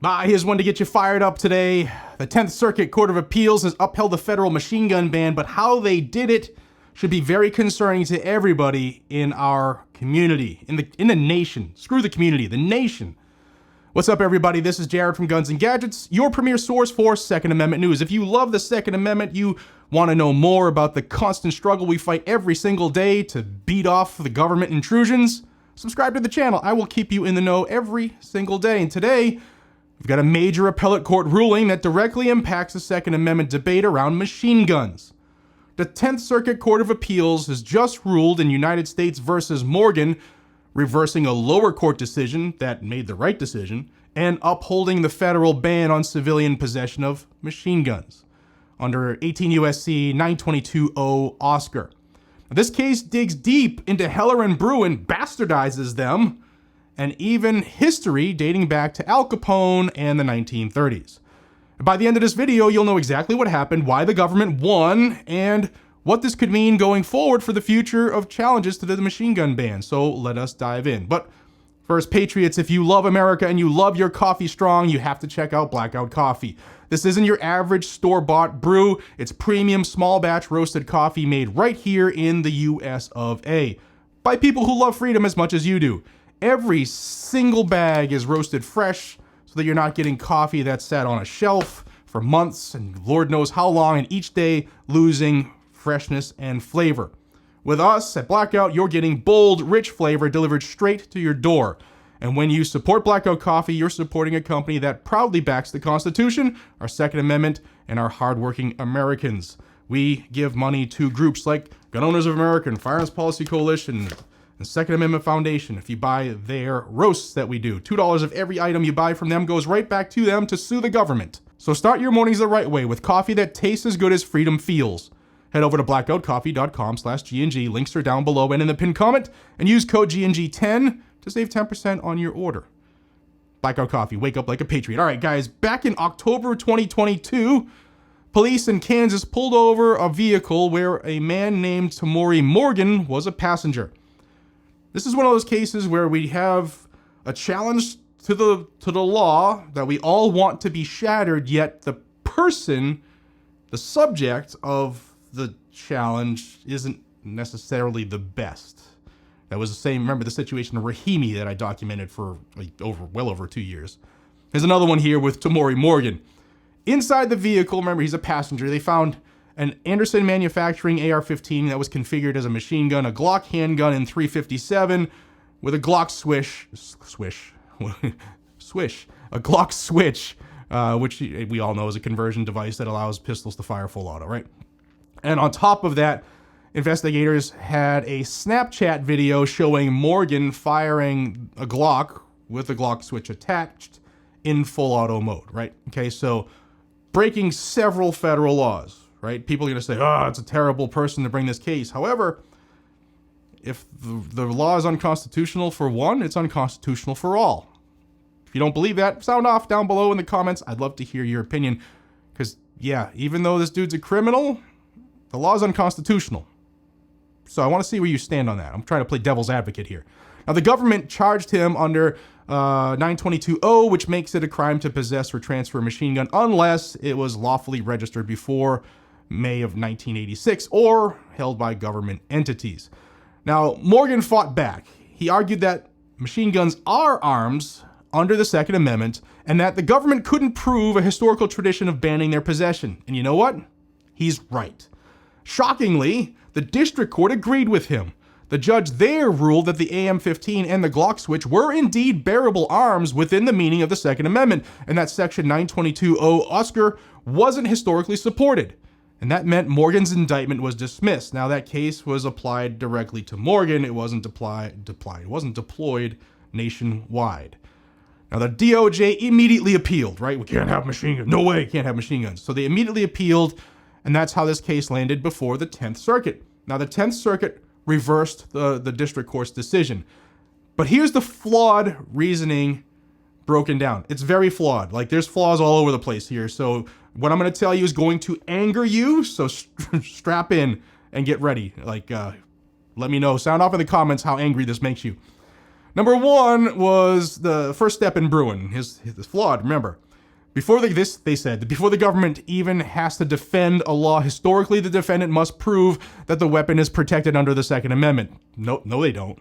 Here's one to get you fired up today. The 10th Circuit Court of Appeals has upheld the federal machine gun ban, but how they did it should be very concerning to everybody in our community, in the nation. Screw the community, the nation. What's up, everybody? This is Jared from Guns and Gadgets, your premier source for Second Amendment news. If you love the Second Amendment, you want to know more about the constant struggle we fight every single day to beat off the government intrusions, subscribe to the channel. I will keep you in the know every single day. And today, we've got a major appellate court ruling that directly impacts the Second Amendment debate around machine guns. The 10th Circuit Court of Appeals has just ruled in United States versus Morgan, reversing a lower court decision that made the right decision and upholding the federal ban on civilian possession of machine guns under 18 U.S.C. 922-0 Oscar. Now, this case digs deep into Heller and Bruen, bastardizes them, and even history dating back to Al Capone and the 1930s. By the end of this video, you'll know exactly what happened, why the government won, and what this could mean going forward for the future of challenges to the machine gun ban. So let us dive in. But first, Patriots, if you love America and you love your coffee strong, you have to check out Blackout Coffee. This isn't your average store-bought brew. It's premium small batch roasted coffee made right here in the U.S. by people who love freedom as much as you do. Every single bag is roasted fresh so that you're not getting coffee that's sat on a shelf for months and Lord knows how long, and each day losing freshness and flavor. With us at Blackout, you're getting bold, rich flavor delivered straight to your door. And when you support Blackout Coffee, you're supporting a company that proudly backs the Constitution, our Second Amendment, and our hardworking Americans. We give money to groups like Gun Owners of America and Firearms Policy Coalition and Second Amendment Foundation. If you buy their roasts that we do, $2 of every item you buy from them goes right back to them to sue the government. So start your mornings the right way with coffee that tastes as good as freedom feels. Head over to blackoutcoffee.com/GNG. Links are down below and in the pinned comment, and use code GNG10 to save 10% on your order. Blackout Coffee, wake up like a patriot. All right, guys, back in October 2022, police in Kansas pulled over a vehicle where a man named Tamori Morgan was a passenger. This is one of those cases where we have a challenge to the law that we all want to be shattered, yet the person, the subject of the challenge, isn't necessarily the best. That was the same, remember the situation of Rahimi that I documented for well over 2 years. There's another one here with Tamori Morgan. Inside the vehicle, remember he's a passenger, they found an Anderson Manufacturing AR-15 that was configured as a machine gun, a Glock handgun in .357 with a Glock a Glock switch, which we all know is a conversion device that allows pistols to fire full auto, right? And on top of that, investigators had a Snapchat video showing Morgan firing a Glock with a Glock switch attached in full auto mode, right? Okay, so breaking several federal laws, right? People are going to say, oh, it's a terrible person to bring this case. However, if the law is unconstitutional for one, it's unconstitutional for all. If you don't believe that, sound off down below in the comments. I'd love to hear your opinion. Because, yeah, even though this dude's a criminal, the law is unconstitutional. So I want to see where you stand on that. I'm trying to play devil's advocate here. Now, the government charged him under 922-0, which makes it a crime to possess or transfer a machine gun unless it was lawfully registered before May of 1986 or held by government entities. Now, Morgan fought back. He argued that machine guns are arms under the Second Amendment and that the government couldn't prove a historical tradition of banning their possession. And you know what? He's right. Shockingly, the district court agreed with him. The judge there ruled that the AM-15 and the Glock switch were indeed bearable arms within the meaning of the Second Amendment, and that Section 922-0 Oscar wasn't historically supported. And that meant Morgan's indictment was dismissed. Now, that case was applied directly to Morgan. It wasn't deployed nationwide. Now, the DOJ immediately appealed, right? We can't have machine guns. No way, can't have machine guns. So they immediately appealed, and that's how this case landed before the 10th Circuit. Now, the 10th Circuit reversed the district court's decision. But here's the flawed reasoning broken down. It's very flawed. Like, there's flaws all over the place here. So what I'm going to tell you is going to anger you. So strap in and get ready. Like, let me know. Sound off in the comments how angry this makes you. Number one was the first step in Bruen. His Flawed, remember. They said, before the government even has to defend a law, historically, the defendant must prove that the weapon is protected under the Second Amendment. No, they don't.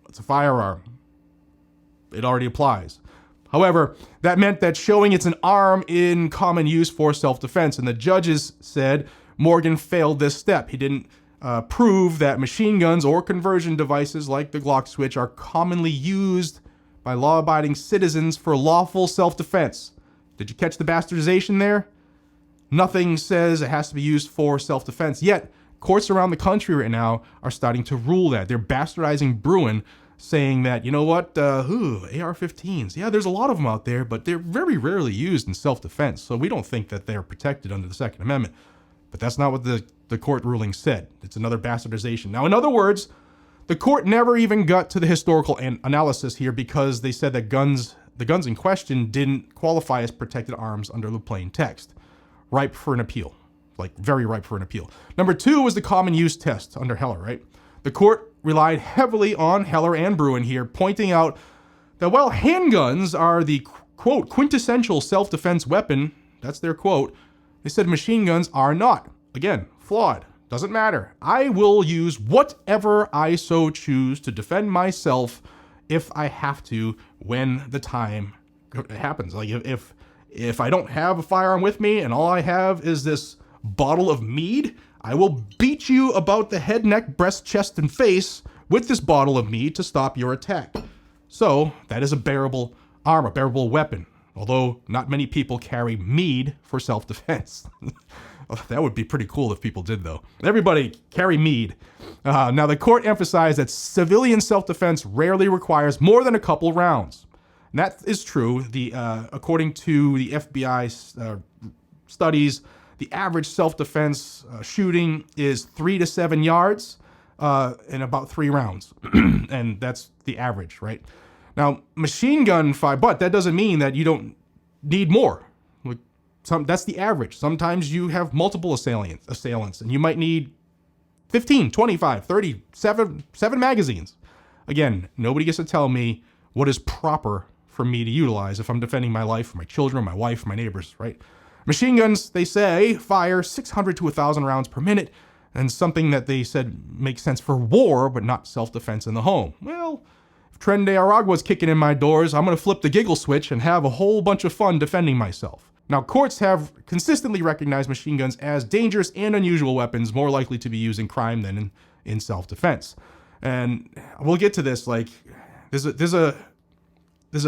It's a firearm. It already applies. However, that meant that showing it's an arm in common use for self-defense, and the judges said Morgan failed this step. He didn't prove that machine guns or conversion devices like the Glock switch are commonly used by law-abiding citizens for lawful self-defense. Did you catch the bastardization there? Nothing says it has to be used for self-defense, yet courts around the country right now are starting to rule that. They're bastardizing Bruen, saying that, you know what, AR-15s, yeah, there's a lot of them out there, but they're very rarely used in self-defense, so we don't think that they're protected under the Second Amendment. But that's not what the court ruling said. It's another bastardization. Now, in other words, the court never even got to the historical analysis here because they said that the guns in question didn't qualify as protected arms under the plain text. Ripe for an appeal. Like, very ripe for an appeal. Number two was the common use test under Heller, right? The court relied heavily on Heller and Bruen here, pointing out that while handguns are the, quote, quintessential self-defense weapon, that's their quote, they said machine guns are not. Again, flawed. Doesn't matter. I will use whatever I so choose to defend myself if I have to when the time happens. Like if I don't have a firearm with me and all I have is this bottle of mead, I will beat you about the head, neck, breast, chest, and face with this bottle of mead to stop your attack. So that is a bearable arm, a bearable weapon. Although not many people carry mead for self-defense. That would be pretty cool if people did, though. Everybody carry mead. Now, the court emphasized that civilian self-defense rarely requires more than a couple rounds. And that is true. According to the FBI studies, the average self-defense shooting is 3 to 7 yards in about 3 rounds. And that's the average, right? Now, machine gun fire, but that doesn't mean that you don't need more. That's the average. Sometimes you have multiple assailants, and you might need 15, 25, 30, 7 magazines. Again, nobody gets to tell me what is proper for me to utilize if I'm defending my life, my children, my wife, my neighbors, right? Machine guns, they say, fire 600 to 1,000 rounds per minute, and something that they said makes sense for war, but not self-defense in the home. Well, if Tren de Aragua's kicking in my doors, I'm going to flip the giggle switch and have a whole bunch of fun defending myself. Now, courts have consistently recognized machine guns as dangerous and unusual weapons, more likely to be used in crime than in self-defense. And we'll get to this. Like, there's a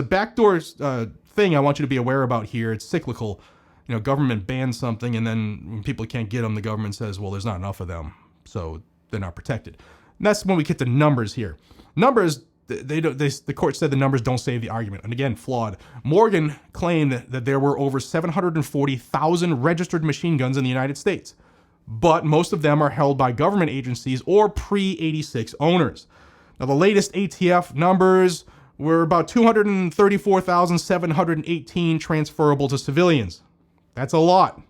backdoor thing I want you to be aware about here. It's cyclical. You know, government bans something, and then when people can't get them, the government says, well, there's not enough of them, so they're not protected. And that's when we get to numbers here. Numbers, the court said the numbers don't save the argument. And again, flawed. Morgan claimed that there were over 740,000 registered machine guns in the United States, but most of them are held by government agencies or pre-86 owners. Now, the latest ATF numbers were about 234,718 transferable to civilians. That's a lot.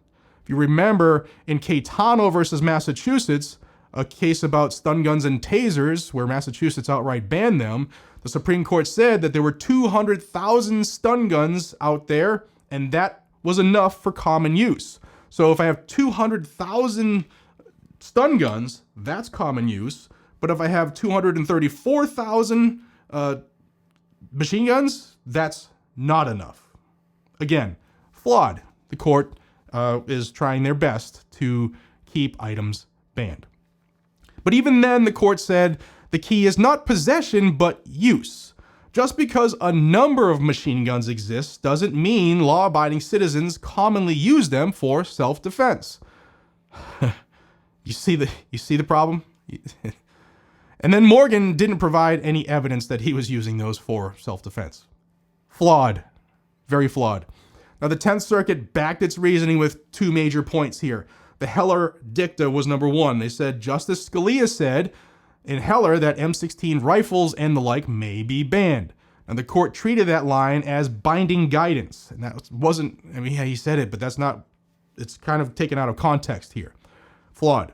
If you remember, in Caetano versus Massachusetts, a case about stun guns and tasers, where Massachusetts outright banned them, the Supreme Court said that there were 200,000 stun guns out there, and that was enough for common use. So if I have 200,000 stun guns, that's common use. But if I have 234,000 machine guns, that's not enough. Again, flawed. The court is trying their best to keep items banned. But even then, the court said the key is not possession, but use. Just because a number of machine guns exist doesn't mean law-abiding citizens commonly use them for self-defense. You see the problem? And then Morgan didn't provide any evidence that he was using those for self-defense. Flawed. Very flawed. Now, the 10th Circuit backed its reasoning with 2 major points here. The Heller dicta was number 1. They said Justice Scalia said in Heller that M16 rifles and the like may be banned. And the court treated that line as binding guidance. And that wasn't, I mean, yeah, he said it, but that's not, it's kind of taken out of context here. Flawed.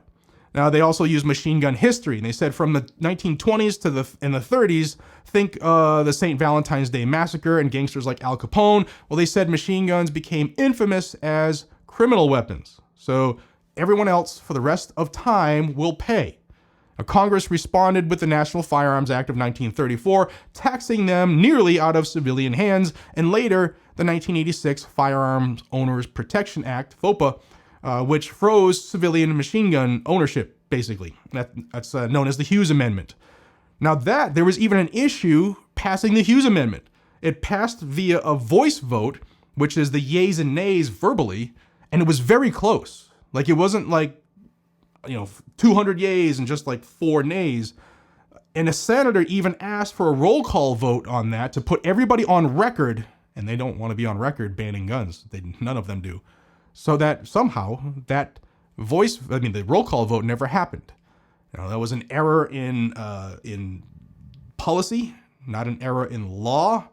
Now, they also used machine gun history, and they said from the 1920s to the 30s, think the St. Valentine's Day Massacre and gangsters like Al Capone. Well, they said machine guns became infamous as criminal weapons. So everyone else for the rest of time will pay. Now, Congress responded with the National Firearms Act of 1934, taxing them nearly out of civilian hands, and later the 1986 Firearms Owners Protection Act, FOPA, which froze civilian machine gun ownership, basically. That's known as the Hughes Amendment. Now there was even an issue passing the Hughes Amendment. It passed via a voice vote, which is the yeas and nays verbally, and it was very close. Like, it wasn't like, 200 yeas and just like 4 nays. And a senator even asked for a roll call vote on that to put everybody on record, and they don't want to be on record banning guns. None of them do. So that somehow that the roll call vote never happened. That was an error in policy, not an error in law.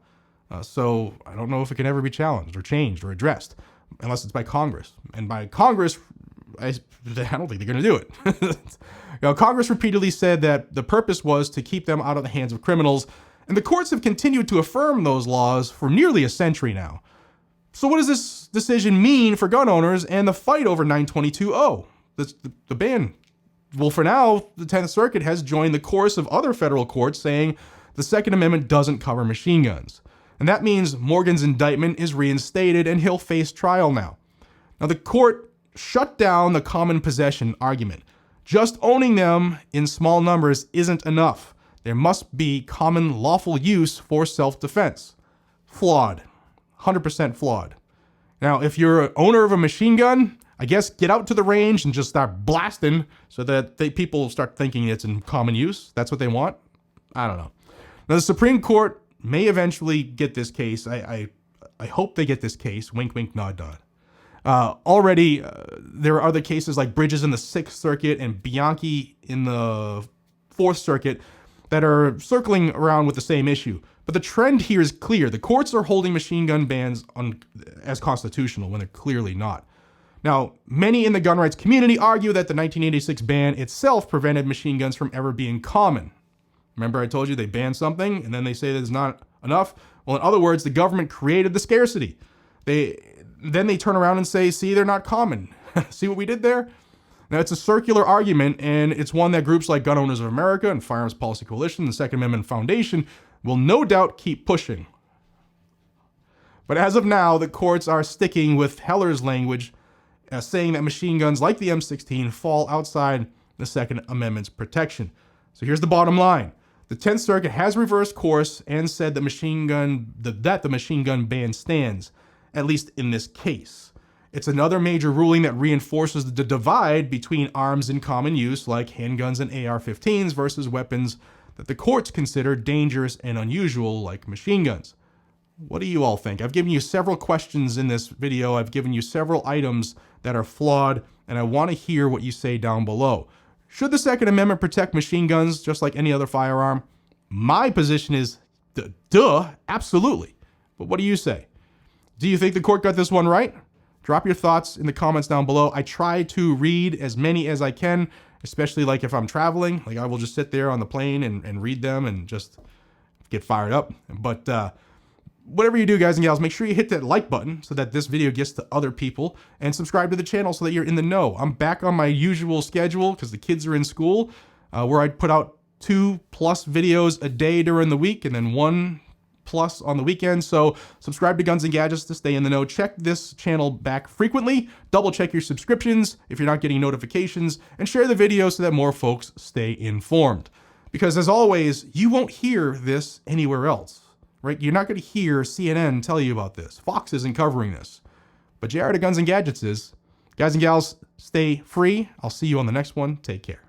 So I don't know if it can ever be challenged or changed or addressed, unless it's by Congress. And by Congress, I don't think they're going to do it. Congress repeatedly said that the purpose was to keep them out of the hands of criminals, and the courts have continued to affirm those laws for nearly a century now. So what does this decision mean for gun owners and the fight over 922-0, the ban? Well, for now, the 10th Circuit has joined the chorus of other federal courts saying the Second Amendment doesn't cover machine guns. And that means Morgan's indictment is reinstated and he'll face trial now. Now, the court shut down the common possession argument. Just owning them in small numbers isn't enough. There must be common lawful use for self-defense. Flawed. 100% flawed. Now, if you're an owner of a machine gun, I guess get out to the range and just start blasting so that people start thinking it's in common use. That's what they want. I don't know. Now, the Supreme Court may eventually get this case. I hope they get this case. Wink, wink, nod, nod. Already, there are other cases like Bridges in the 6th Circuit and Bianchi in the 4th Circuit that are circling around with the same issue. But the trend here is clear. The courts are holding machine gun bans as constitutional when they're clearly not. Now, many in the gun rights community argue that the 1986 ban itself prevented machine guns from ever being common. Remember I told you they banned something and then they say that it's not enough? Well, in other words, the government created the scarcity. Then they turn around and say, see, they're not common. See what we did there? Now, it's a circular argument, and it's one that groups like Gun Owners of America and Firearms Policy Coalition and the Second Amendment Foundation will no doubt keep pushing. But as of now, the courts are sticking with Heller's language, saying that machine guns like the M16 fall outside the Second Amendment's protection. So here's the bottom line. The 10th Circuit has reversed course and said that the machine gun ban stands, at least in this case. It's another major ruling that reinforces the divide between arms in common use, like handguns and AR-15s, versus weapons that the courts consider dangerous and unusual, like machine guns. What do you all think? I've given you several questions in this video. I've given you several items that are flawed, and I want to hear what you say down below. Should the Second Amendment protect machine guns just like any other firearm? My position is, duh, absolutely. But what do you say? Do you think the court got this one right? Drop your thoughts in the comments down below. I try to read as many as I can, especially like if I'm traveling. Like, I will just sit there on the plane and read them and just get fired up. But whatever you do, guys and gals, make sure you hit that like button so that this video gets to other people, and subscribe to the channel so that you're in the know. I'm back on my usual schedule because the kids are in school, where I put out 2+ videos a day during the week and then 1+ on the weekend. So subscribe to Guns and Gadgets to stay in the know. Check this channel back frequently. Double check your subscriptions if you're not getting notifications, and share the video so that more folks stay informed. Because as always, you won't hear this anywhere else, right? You're not going to hear CNN tell you about this. Fox isn't covering this, but JR to Guns and Gadgets is. Guys and gals, stay free. I'll see you on the next one. Take care.